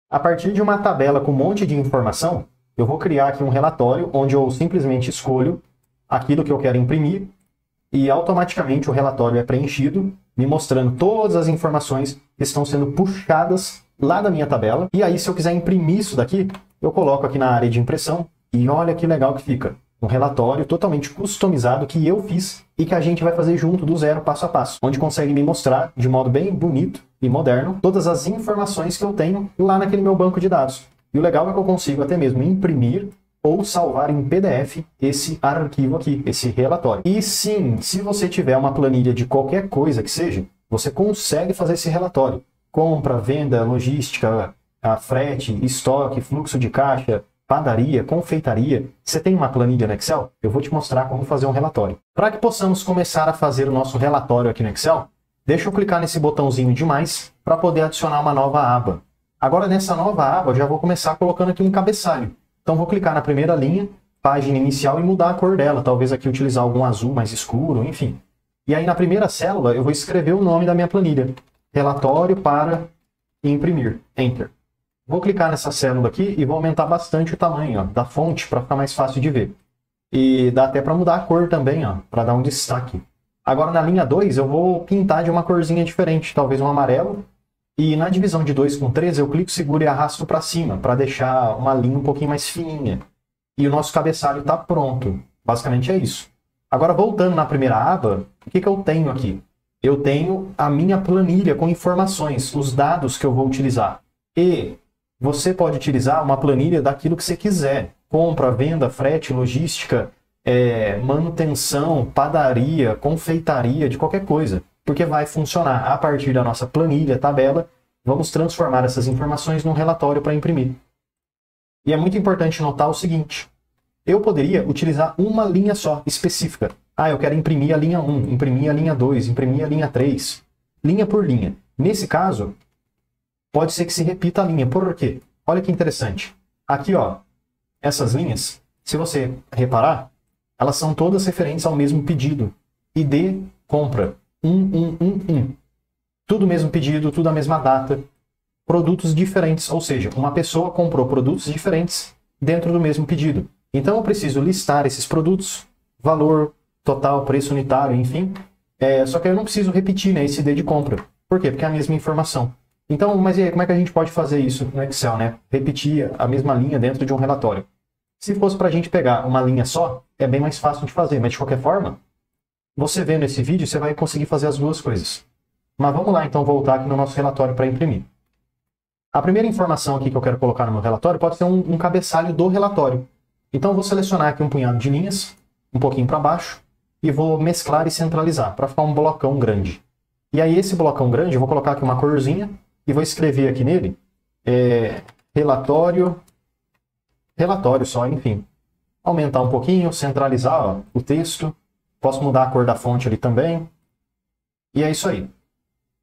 A partir de uma tabela com um monte de informação, eu vou criar aqui um relatório onde eu simplesmente escolho aquilo que eu quero imprimir e automaticamente o relatório é preenchido, me mostrando todas as informações que estão sendo puxadas lá da minha tabela. E aí, se eu quiser imprimir isso daqui, eu coloco aqui na área de impressão e olha que legal que fica. Um relatório totalmente customizado que eu fiz e que a gente vai fazer junto do zero, passo a passo, onde consegue me mostrar de modo bem bonito e moderno todas as informações que eu tenho lá naquele meu banco de dados. E o legal é que eu consigo até mesmo imprimir ou salvar em PDF esse arquivo aqui, esse relatório. E sim, se você tiver uma planilha de qualquer coisa que seja, você consegue fazer esse relatório. Compra, venda, logística, frete, estoque, fluxo de caixa, padaria, confeitaria. Você tem uma planilha no Excel? Eu vou te mostrar como fazer um relatório. Para que possamos começar a fazer o nosso relatório aqui no Excel, deixa eu clicar nesse botãozinho de mais para poder adicionar uma nova aba. Agora nessa nova aba eu já vou começar colocando aqui um cabeçalho. Então vou clicar na primeira linha, página inicial, e mudar a cor dela. Talvez aqui utilizar algum azul mais escuro, enfim. E aí na primeira célula eu vou escrever o nome da minha planilha. Relatório para imprimir. Enter. Vou clicar nessa célula aqui e vou aumentar bastante o tamanho da fonte para ficar mais fácil de ver. E dá até para mudar a cor também, para dar um destaque. Agora na linha 2 eu vou pintar de uma corzinha diferente, talvez um amarelo. E na divisão de 2 com 3 eu clico, seguro e arrasto para cima, para deixar uma linha um pouquinho mais fininha. E o nosso cabeçalho está pronto. Basicamente é isso. Agora voltando na primeira aba, o que eu tenho aqui? Eu tenho a minha planilha com informações, os dados que eu vou utilizar. E você pode utilizar uma planilha daquilo que você quiser. Compra, venda, frete, logística, manutenção, padaria, confeitaria, de qualquer coisa. Porque vai funcionar a partir da nossa planilha, tabela. Vamos transformar essas informações num relatório para imprimir. E é muito importante notar o seguinte. Eu poderia utilizar uma linha só, específica. Eu quero imprimir a linha 1, imprimir a linha 2, imprimir a linha 3. Linha por linha. Nesse caso, pode ser que se repita a linha. Por quê? Olha que interessante. Aqui, essas linhas, se você reparar, elas são todas referentes ao mesmo pedido. ID compra 1111. Tudo o mesmo pedido, tudo a mesma data. Produtos diferentes, ou seja, uma pessoa comprou produtos diferentes dentro do mesmo pedido. Então eu preciso listar esses produtos, valor, total, preço unitário, enfim. Só que eu não preciso repetir esse ID de compra. Por quê? Porque é a mesma informação. Então, mas e aí, como é que a gente pode fazer isso no Excel, né? Repetir a mesma linha dentro de um relatório. Se fosse para a gente pegar uma linha só, é bem mais fácil de fazer, mas de qualquer forma, você vendo esse vídeo, você vai conseguir fazer as duas coisas. Mas vamos lá então voltar aqui no nosso relatório para imprimir. A primeira informação aqui que eu quero colocar no meu relatório pode ser um cabeçalho do relatório. Então eu vou selecionar aqui um punhado de linhas, um pouquinho para baixo, e vou mesclar e centralizar, para ficar um blocão grande. E aí esse blocão grande, eu vou colocar aqui uma corzinha, e vou escrever aqui nele, relatório só, enfim. Aumentar um pouquinho, centralizar o texto, posso mudar a cor da fonte ali também, e é isso aí.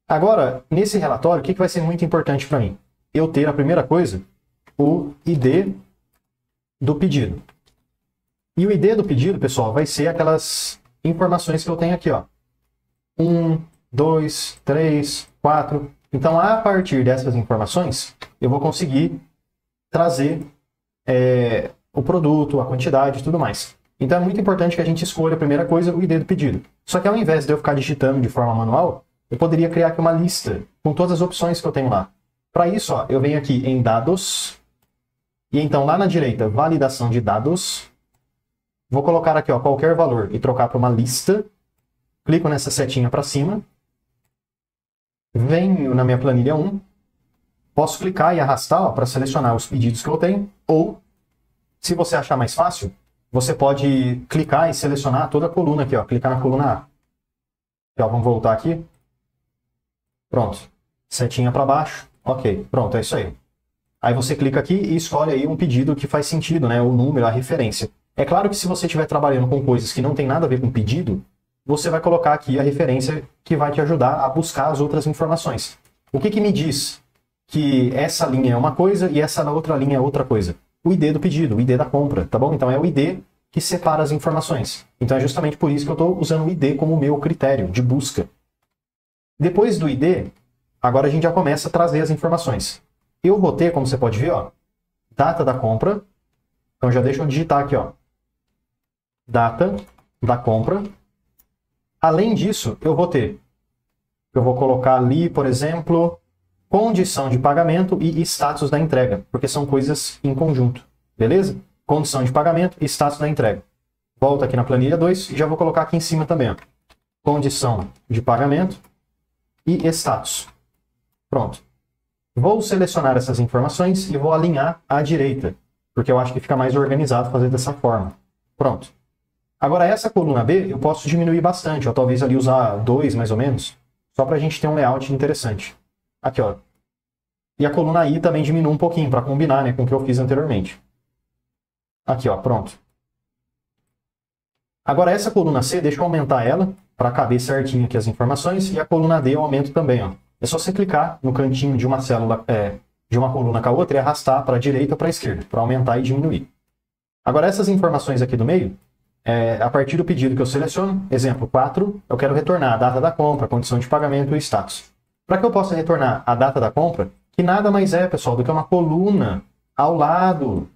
Agora, nesse relatório, o que vai ser muito importante para mim? Eu ter a primeira coisa, o ID do pedido. E o ID do pedido, pessoal, vai ser aquelas informações que eu tenho aqui, 1, 2, 3, 4. Então, a partir dessas informações, eu vou conseguir trazer o produto, a quantidade e tudo mais. Então, é muito importante que a gente escolha a primeira coisa, o ID do pedido. Só que ao invés de eu ficar digitando de forma manual, eu poderia criar aqui uma lista com todas as opções que eu tenho lá. Para isso, eu venho aqui em dados, e então lá na direita, validação de dados. Vou colocar aqui qualquer valor e trocar para uma lista. Clico nessa setinha para cima. Venho na minha planilha 1. Posso clicar e arrastar para selecionar os pedidos que eu tenho. Ou, se você achar mais fácil, você pode clicar e selecionar toda a coluna aqui. Clicar na coluna A. Vamos voltar aqui. Pronto. Setinha para baixo. Ok. Pronto, é isso aí. Aí você clica aqui e escolhe aí um pedido que faz sentido, né? O número, a referência. É claro que se você estiver trabalhando com coisas que não tem nada a ver com pedido, você vai colocar aqui a referência que vai te ajudar a buscar as outras informações. O que me diz que essa linha é uma coisa e essa outra linha é outra coisa? O ID do pedido, o ID da compra, tá bom? Então é o ID que separa as informações. Então é justamente por isso que eu estou usando o ID como meu critério de busca. Depois do ID, agora a gente já começa a trazer as informações. Eu vou ter, como você pode ver, ó, data da compra. Então já deixa eu digitar aqui, ó, data da compra. Além disso, eu vou colocar ali, por exemplo, condição de pagamento e status da entrega, porque são coisas em conjunto, beleza? Condição de pagamento e status da entrega. Volto aqui na planilha 2 e já vou colocar aqui em cima também, ó, condição de pagamento e status. Pronto. Vou selecionar essas informações e vou alinhar à direita, porque eu acho que fica mais organizado fazer dessa forma. Pronto. Agora essa coluna B eu posso diminuir bastante, ou talvez ali usar 2 mais ou menos, só para a gente ter um layout interessante. Aqui, ó. E a coluna I também diminui um pouquinho, para combinar, né, com o que eu fiz anteriormente. Aqui, ó, pronto. Agora essa coluna C, deixa eu aumentar ela, para caber certinho aqui as informações, e a coluna D eu aumento também, ó. É só você clicar no cantinho de uma célula, de uma coluna com a outra e arrastar para a direita ou para a esquerda, para aumentar e diminuir. Agora essas informações aqui do meio, a partir do pedido que eu seleciono, exemplo 4, eu quero retornar a data da compra, a condição de pagamento e status. Para que eu possa retornar a data da compra, que nada mais é, pessoal, do que uma coluna ao lado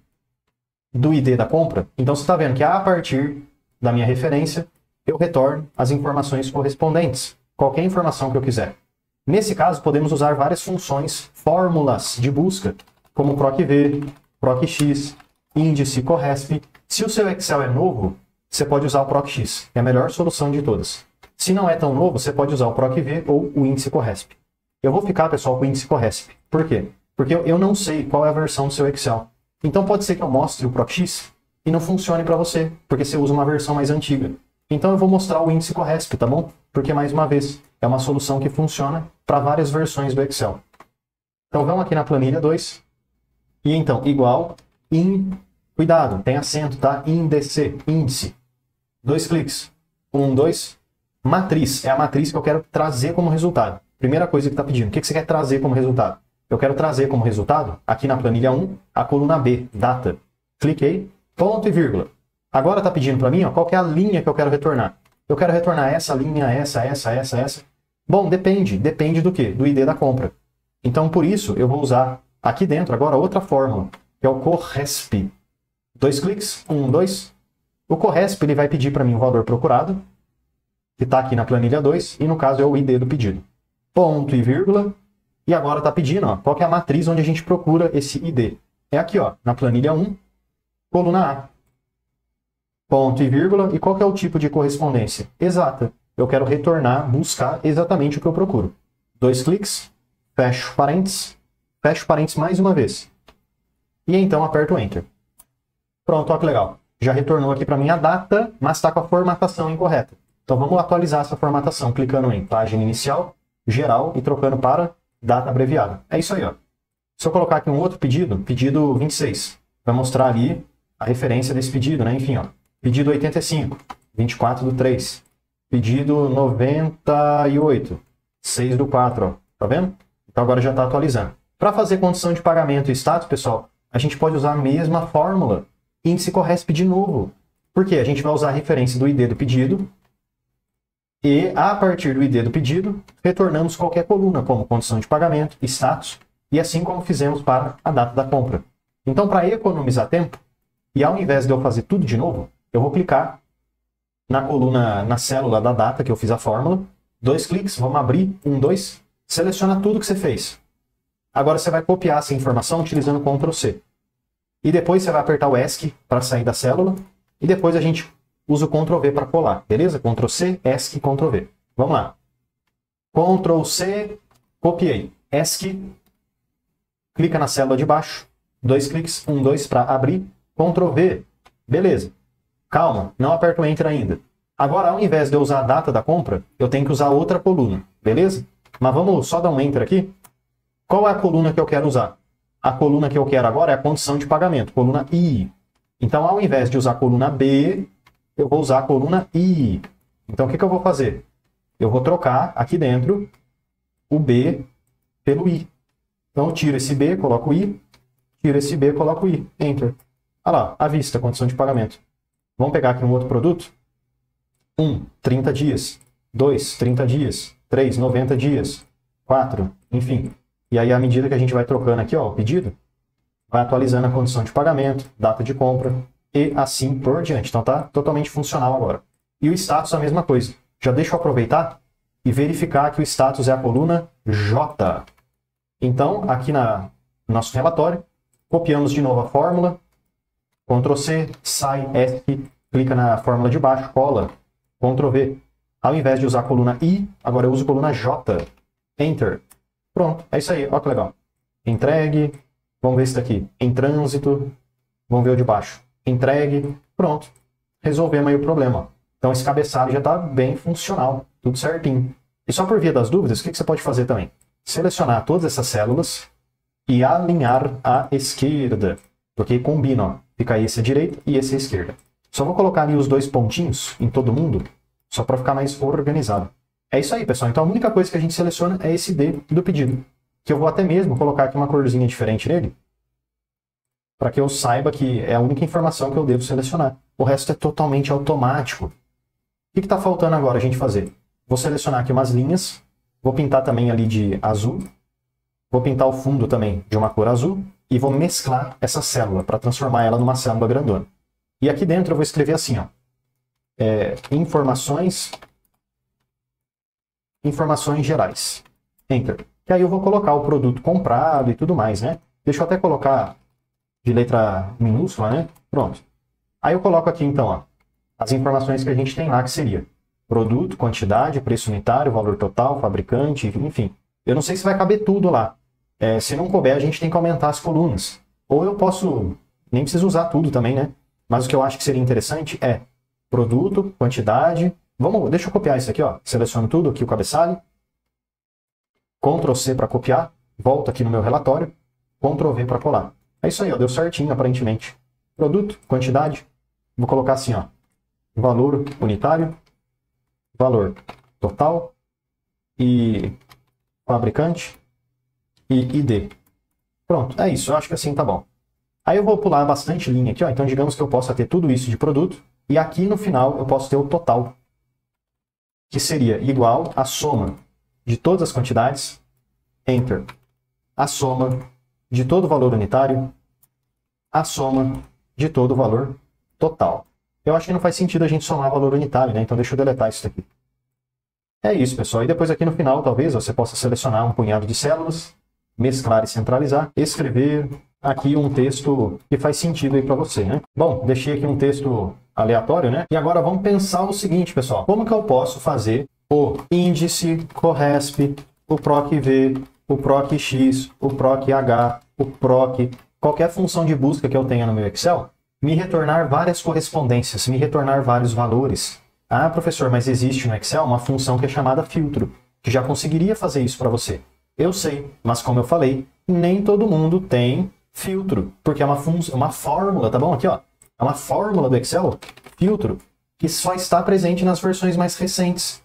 do ID da compra. Então você está vendo que a partir da minha referência, eu retorno as informações correspondentes, qualquer informação que eu quiser. Nesse caso, podemos usar várias funções, fórmulas de busca, como PROC-V, PROC-X, índice, CORRESP. Se o seu Excel é novo, você pode usar o PROC-X, que é a melhor solução de todas. Se não é tão novo, você pode usar o PROC-V ou o índice CORRESP. Eu vou ficar, pessoal, com o índice CORRESP. Por quê? Porque eu não sei qual é a versão do seu Excel. Então pode ser que eu mostre o PROC-X e não funcione para você, porque você usa uma versão mais antiga. Então eu vou mostrar o índice CORRESP, tá bom? Porque, mais uma vez, é uma solução que funciona para várias versões do Excel. Então vamos aqui na planilha 2. E então, igual, cuidado, tem acento, tá? Índice. 2 cliques. 1, 2. Matriz. É a matriz que eu quero trazer como resultado. Primeira coisa que está pedindo. O que você quer trazer como resultado? Eu quero trazer como resultado, aqui na planilha 1, a coluna B, data. Cliquei, ponto e vírgula. Agora está pedindo para mim, ó, qual que é a linha que eu quero retornar. Eu quero retornar essa linha, essa. Bom, depende do quê? Do ID da compra. Então, por isso, eu vou usar aqui dentro agora outra fórmula, que é o CORRESP. 2 cliques, 1, 2. O CORRESP ele vai pedir para mim o valor procurado, que está aqui na planilha 2, e no caso é o ID do pedido. Ponto e vírgula. E agora está pedindo, ó, qual que é a matriz onde a gente procura esse ID. É aqui, ó, na planilha 1, coluna A. Ponto e vírgula. E qual que é o tipo de correspondência? Exata. Eu quero retornar, buscar exatamente o que eu procuro. 2 cliques, fecho parênteses mais uma vez. E então aperto Enter. Pronto, olha que legal. Já retornou aqui para mim a data, mas está com a formatação incorreta. Então vamos atualizar essa formatação, clicando em página inicial, geral, e trocando para data abreviada. É isso aí, ó. Se eu colocar aqui um outro pedido, pedido 26, vai mostrar ali a referência desse pedido, né? Enfim, ó. Pedido 85, 24/3. Pedido 98, 6/4, ó. Tá vendo? Então agora já está atualizando. Para fazer condição de pagamento e status, pessoal, a gente pode usar a mesma fórmula. Índice CORRESP de novo. Por quê? A gente vai usar a referência do ID do pedido e, a partir do ID do pedido, retornamos qualquer coluna, como condição de pagamento, status, e assim como fizemos para a data da compra. Então, para economizar tempo, e ao invés de eu fazer tudo de novo, eu vou clicar na coluna, na célula da data que eu fiz a fórmula, 2 cliques, vamos abrir, 1, 2, seleciona tudo que você fez. Agora você vai copiar essa informação utilizando Ctrl C. E depois você vai apertar o ESC para sair da célula, e depois a gente usa o Ctrl V para colar, beleza? Ctrl C, ESC, Ctrl V. Vamos lá. Ctrl C, copiei. ESC, clica na célula de baixo, 2 cliques, 1, 2 para abrir, Ctrl V, beleza. Calma, não aperto Enter ainda. Agora, ao invés de eu usar a data da compra, eu tenho que usar outra coluna, beleza? Mas vamos só dar um Enter aqui. Qual é a coluna que eu quero usar? A coluna que eu quero agora é a condição de pagamento, coluna I. Então, ao invés de usar a coluna B, eu vou usar a coluna I. Então, o que eu vou fazer? Eu vou trocar aqui dentro o B pelo I. Então, eu tiro esse B, coloco o I. Tiro esse B, coloco o I. Enter. Olha lá, à vista, condição de pagamento. Vamos pegar aqui um outro produto. 1, 30 dias. 2, 30 dias. 3, 90 dias. 4, enfim. E aí, à medida que a gente vai trocando aqui, ó, o pedido, vai atualizando a condição de pagamento, data de compra e assim por diante. Então tá totalmente funcional agora. E o status é a mesma coisa. Já deixa eu aproveitar e verificar que o status é a coluna J. Então, aqui no nosso relatório, copiamos de novo a fórmula, Ctrl C, sai, ESC, clica na fórmula de baixo, cola, Ctrl V. Ao invés de usar a coluna I, agora eu uso a coluna J. Enter. Pronto, é isso aí, olha que legal. Entregue, vamos ver isso daqui. Em trânsito, vamos ver o de baixo. Entregue, pronto. Resolvemos aí o problema. Então esse cabeçalho já está bem funcional, tudo certinho. E só por via das dúvidas, o que você pode fazer também? Selecionar todas essas células e alinhar à esquerda. Porque combina, ó. Fica esse à direita e esse à esquerda. Só vou colocar ali os dois pontinhos em todo mundo, só para ficar mais organizado. É isso aí, pessoal. Então a única coisa que a gente seleciona é esse D do pedido. Que eu vou até mesmo colocar aqui uma corzinha diferente nele, para que eu saiba que é a única informação que eu devo selecionar. O resto é totalmente automático. O que está faltando agora a gente fazer? Vou selecionar aqui umas linhas, vou pintar também ali de azul, vou pintar o fundo também de uma cor azul, e vou mesclar essa célula para transformar ela numa célula grandona. E aqui dentro eu vou escrever assim, ó, informações gerais. Enter. Que aí eu vou colocar o produto comprado e tudo mais, né? Deixa eu até colocar de letra minúscula, né? Pronto. Aí eu coloco aqui então, ó, as informações que a gente tem lá, que seria produto, quantidade, preço unitário, valor total, fabricante, enfim. Eu não sei se vai caber tudo lá. Se não couber, a gente tem que aumentar as colunas. Ou eu posso, nem preciso usar tudo também, né? Mas o que eu acho que seria interessante é produto, quantidade. Deixa eu copiar isso aqui, ó. Seleciono tudo aqui, o cabeçalho. Ctrl C para copiar. Volto aqui no meu relatório. Ctrl V para colar. É isso aí, ó. Deu certinho, aparentemente. Produto, quantidade. Vou colocar assim, ó. Valor unitário. Valor total. E fabricante. E ID. Pronto, é isso. Eu acho que assim tá bom. Aí eu vou pular bastante linha aqui, ó. Então digamos que eu possa ter tudo isso de produto. E aqui no final eu posso ter o total, que seria igual à soma de todas as quantidades, Enter, a soma de todo o valor unitário, a soma de todo o valor total. Eu acho que não faz sentido a gente somar valor unitário, né? Então deixa eu deletar isso daqui. É isso, pessoal. E depois aqui no final, talvez, você possa selecionar um punhado de células, mesclar e centralizar, escrever aqui um texto que faz sentido aí para você, né? Bom, deixei aqui um texto aleatório, né? E agora vamos pensar o seguinte, pessoal. Como que eu posso fazer o índice, CORRESP, o PROC-V, o PROC-X, o PROC-H, o PROC, qualquer função de busca que eu tenha no meu Excel, me retornar várias correspondências, me retornar vários valores. Ah, professor, mas existe no Excel uma função que é chamada filtro, que já conseguiria fazer isso para você. Eu sei, mas como eu falei, nem todo mundo tem filtro, porque é uma fórmula, tá bom? Aqui, ó, é uma fórmula do Excel, filtro, que só está presente nas versões mais recentes.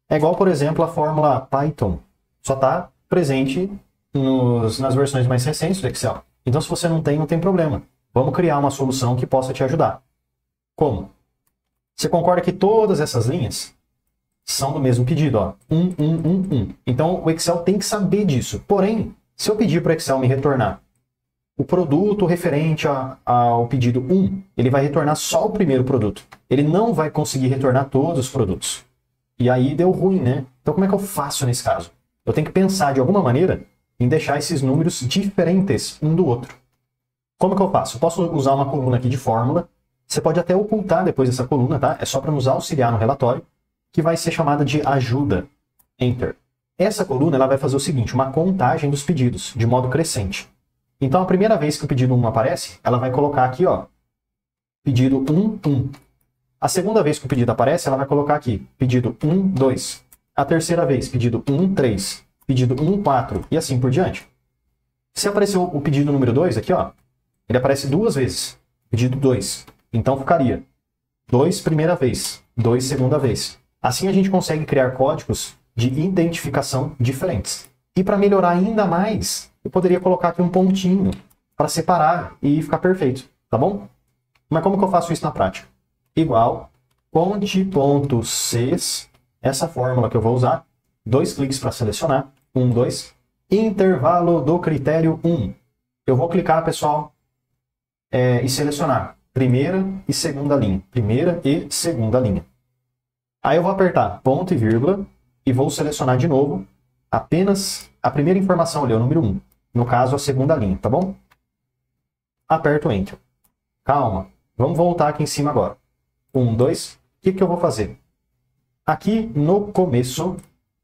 É igual, por exemplo, a fórmula Python, só está presente nas versões mais recentes do Excel. Então, se você não tem problema. Vamos criar uma solução que possa te ajudar. Como? Você concorda que todas essas linhas são do mesmo pedido, ó. 1. Então o Excel tem que saber disso. Porém, se eu pedir para o Excel me retornar o produto referente ao pedido 1, ele vai retornar só o primeiro produto. Ele não vai conseguir retornar todos os produtos. E aí deu ruim, né? Então como é que eu faço nesse caso? Eu tenho que pensar de alguma maneira em deixar esses números diferentes um do outro. Como que eu faço? Eu posso usar uma coluna aqui de fórmula. Você pode até ocultar depois essa coluna, tá? É só para nos auxiliar no relatório, que vai ser chamada de ajuda. Enter. Essa coluna ela vai fazer o seguinte, uma contagem dos pedidos, de modo crescente. Então, a primeira vez que o pedido 1 aparece, ela vai colocar aqui, ó, pedido 1. A segunda vez que o pedido aparece, ela vai colocar aqui, pedido 2. A terceira vez, pedido 3. Pedido 4 e assim por diante. Se apareceu o pedido número 2 aqui, ó, ele aparece 2 vezes. Pedido 2. Então ficaria 2 primeira vez, 2 segunda vez. Assim a gente consegue criar códigos de identificação diferentes. E para melhorar ainda mais, eu poderia colocar aqui um pontinho para separar e ficar perfeito, tá bom? Mas como que eu faço isso na prática? Igual cont.sys, essa fórmula que eu vou usar, 2 cliques para selecionar, 1, 2, intervalo do critério 1. Eu vou clicar, pessoal, e selecionar primeira e segunda linha. Primeira e segunda linha. Aí eu vou apertar ponto e vírgula e vou selecionar de novo apenas a primeira informação ali, o número 1. No caso, a segunda linha, tá bom? Aperto Enter. Calma, vamos voltar aqui em cima agora. 1, 2, o que eu vou fazer? Aqui no começo,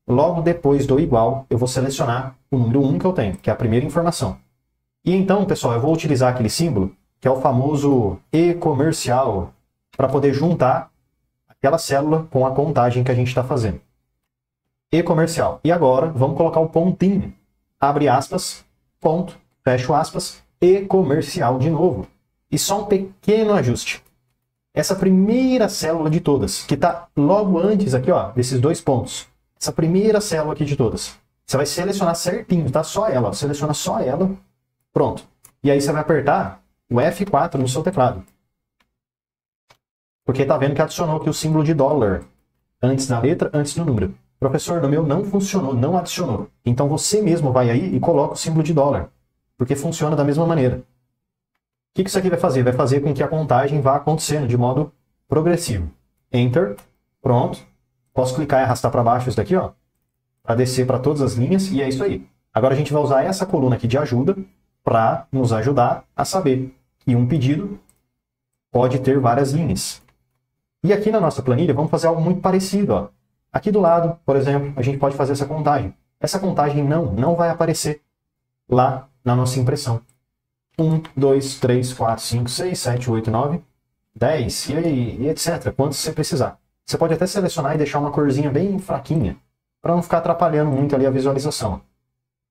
logo depois do igual, eu vou selecionar o número 1 que eu tenho, que é a primeira informação. E então, pessoal, eu vou utilizar aquele símbolo, que é o famoso E comercial, para poder juntar aquela célula com a contagem que a gente está fazendo. E comercial. E agora, vamos colocar o pontinho. Abre aspas, ponto, fecha aspas, E comercial de novo. E só um pequeno ajuste. Essa primeira célula de todas, que está logo antes aqui, ó, desses dois pontos. Essa primeira célula aqui de todas. Você vai selecionar certinho, tá? Só ela, ó. Seleciona só ela. Pronto. E aí você vai apertar o F4 no seu teclado. Porque tá vendo que adicionou aqui o símbolo de dólar. Antes da letra, antes do número. Professor, no meu não funcionou, não adicionou. Então você mesmo vai aí e coloca o símbolo de dólar. Porque funciona da mesma maneira. O que isso aqui vai fazer? Vai fazer com que a contagem vá acontecendo de modo progressivo. Enter. Pronto. Posso clicar e arrastar para baixo isso daqui, ó. Para descer para todas as linhas. E é isso aí. Agora a gente vai usar essa coluna aqui de ajuda para nos ajudar a saber que um pedido pode ter várias linhas. E aqui na nossa planilha vamos fazer algo muito parecido, ó. Aqui do lado, por exemplo, a gente pode fazer essa contagem. Essa contagem não vai aparecer lá na nossa impressão. 1, 2, 3, 4, 5, 6, 7, 8, 9, 10 e etc. Quantos você precisar. Você pode até selecionar e deixar uma corzinha bem fraquinha para não ficar atrapalhando muito ali a visualização.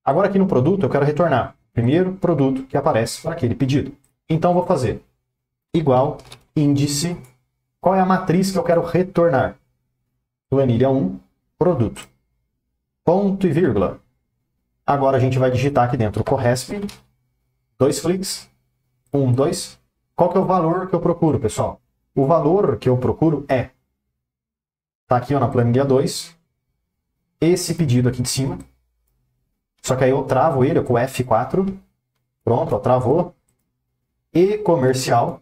Agora aqui no produto eu quero retornar o primeiro produto que aparece para aquele pedido. Então eu vou fazer igual índice. Qual é a matriz que eu quero retornar? Planilha 1, produto. Ponto e vírgula. Agora a gente vai digitar aqui dentro o Corresp. 2 cliques. 1, 2. Qual que é o valor que eu procuro, pessoal? O valor que eu procuro é... Tá aqui, ó, na planilha 2. Esse pedido aqui de cima. Só que aí eu travo ele com o F4. Pronto, ó, travou. E comercial.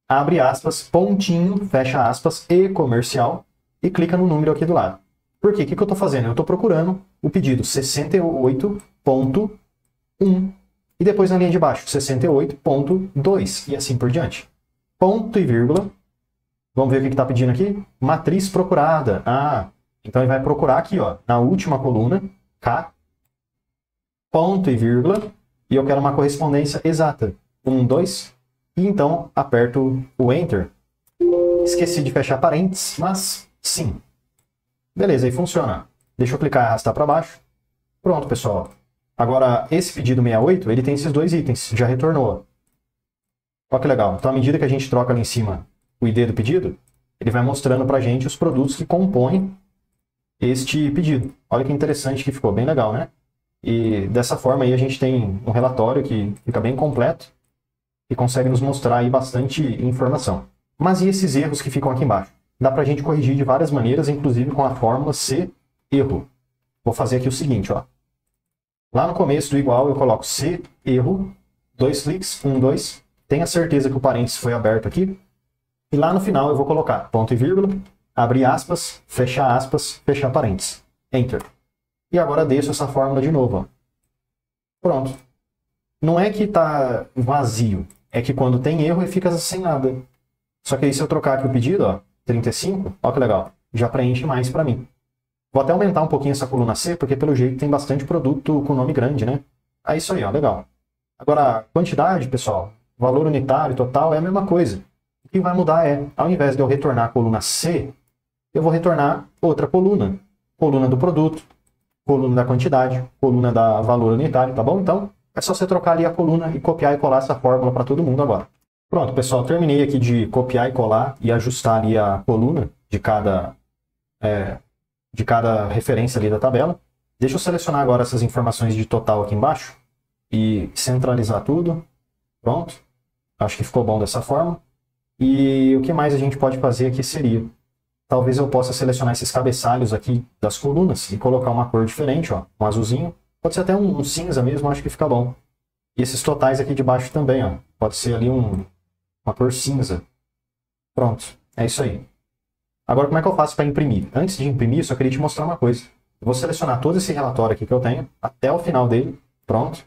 Abre aspas, pontinho, fecha aspas, E comercial. E clica no número aqui do lado. Por quê? O que eu estou fazendo? Eu estou procurando o pedido 68.1 e depois na linha de baixo 68.2 e assim por diante. Ponto e vírgula. Vamos ver o que está pedindo aqui? Matriz procurada. Ah, então ele vai procurar aqui, ó, na última coluna, K, ponto e vírgula, e eu quero uma correspondência exata. 1, 2, e então aperto o Enter. Esqueci de fechar parênteses, mas sim. Beleza, aí funciona. Deixa eu clicar e arrastar para baixo. Pronto, pessoal. Agora, esse pedido 68, ele tem esses dois itens. Já retornou. Olha que legal. Então, à medida que a gente troca ali em cima o ID do pedido, ele vai mostrando para a gente os produtos que compõem este pedido. Olha que interessante que ficou. Bem legal, né? E dessa forma aí a gente tem um relatório que fica bem completo e consegue nos mostrar aí bastante informação. Mas e esses erros que ficam aqui embaixo? Dá para a gente corrigir de várias maneiras, inclusive com a fórmula C erro. Vou fazer aqui o seguinte, ó. Lá no começo do igual eu coloco C erro, 2 cliques, 1, 2. Tenha certeza que o parênteses foi aberto aqui. E lá no final eu vou colocar ponto e vírgula, abrir aspas, fechar parênteses. Enter. E agora desço essa fórmula de novo, ó. Pronto. Não é que está vazio, é que quando tem erro ele fica sem nada. Só que aí se eu trocar aqui o pedido, ó, 35, ó que legal, já preenche mais para mim. Vou até aumentar um pouquinho essa coluna C, porque pelo jeito tem bastante produto com nome grande, né? É isso aí, ó, legal. Agora, quantidade, pessoal, valor unitário, total, é a mesma coisa. O que vai mudar é, ao invés de eu retornar a coluna C, eu vou retornar outra coluna. Coluna do produto, coluna da quantidade, coluna da valor unitário, tá bom? Então, é só você trocar ali a coluna e copiar e colar essa fórmula para todo mundo agora. Pronto, pessoal, terminei aqui de copiar e colar e ajustar ali a coluna de cada referência ali da tabela. Deixa eu selecionar agora essas informações de total aqui embaixo e centralizar tudo. Pronto, acho que ficou bom dessa forma. E o que mais a gente pode fazer aqui seria talvez eu possa selecionar esses cabeçalhos aqui das colunas e colocar uma cor diferente, ó, um azulzinho. Pode ser até um cinza mesmo, acho que fica bom. E esses totais aqui de baixo também, ó, pode ser ali uma cor cinza. Pronto, é isso aí. Agora, como é que eu faço para imprimir? Antes de imprimir, só queria te mostrar uma coisa. Eu vou selecionar todo esse relatório aqui que eu tenho, até o final dele, pronto.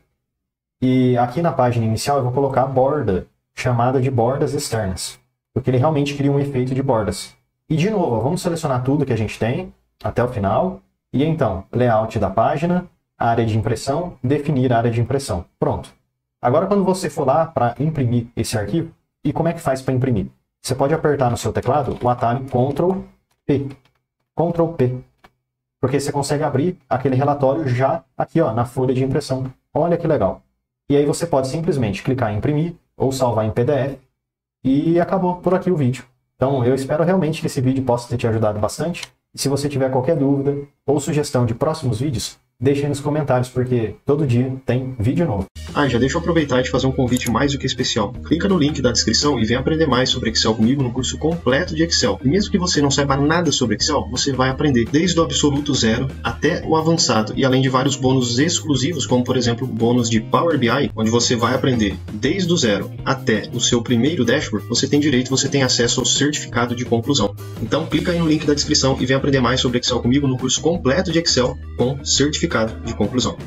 E aqui na página inicial eu vou colocar a borda, chamada de bordas externas, porque ele realmente cria um efeito de bordas. E de novo, vamos selecionar tudo que a gente tem, até o final, e então, layout da página, área de impressão, definir área de impressão. Pronto. Agora, quando você for lá para imprimir esse arquivo, e como é que faz para imprimir? Você pode apertar no seu teclado o atalho Ctrl+P. Ctrl+P. Porque você consegue abrir aquele relatório já aqui, ó, na folha de impressão. Olha que legal. E aí você pode simplesmente clicar em imprimir ou salvar em PDF e acabou por aqui o vídeo. Então eu espero realmente que esse vídeo possa ter te ajudado bastante. E se você tiver qualquer dúvida ou sugestão de próximos vídeos, deixe aí nos comentários, porque todo dia tem vídeo novo. Já deixa eu aproveitar e te fazer um convite mais do que especial. Clica no link da descrição e vem aprender mais sobre Excel comigo no curso completo de Excel. E mesmo que você não saiba nada sobre Excel, você vai aprender desde o absoluto zero até o avançado. E além de vários bônus exclusivos, como por exemplo o bônus de Power BI, onde você vai aprender desde o zero até o seu primeiro dashboard, você tem acesso ao certificado de conclusão. Então clica aí no link da descrição e vem aprender mais sobre Excel comigo no curso completo de Excel com certificado de conclusão.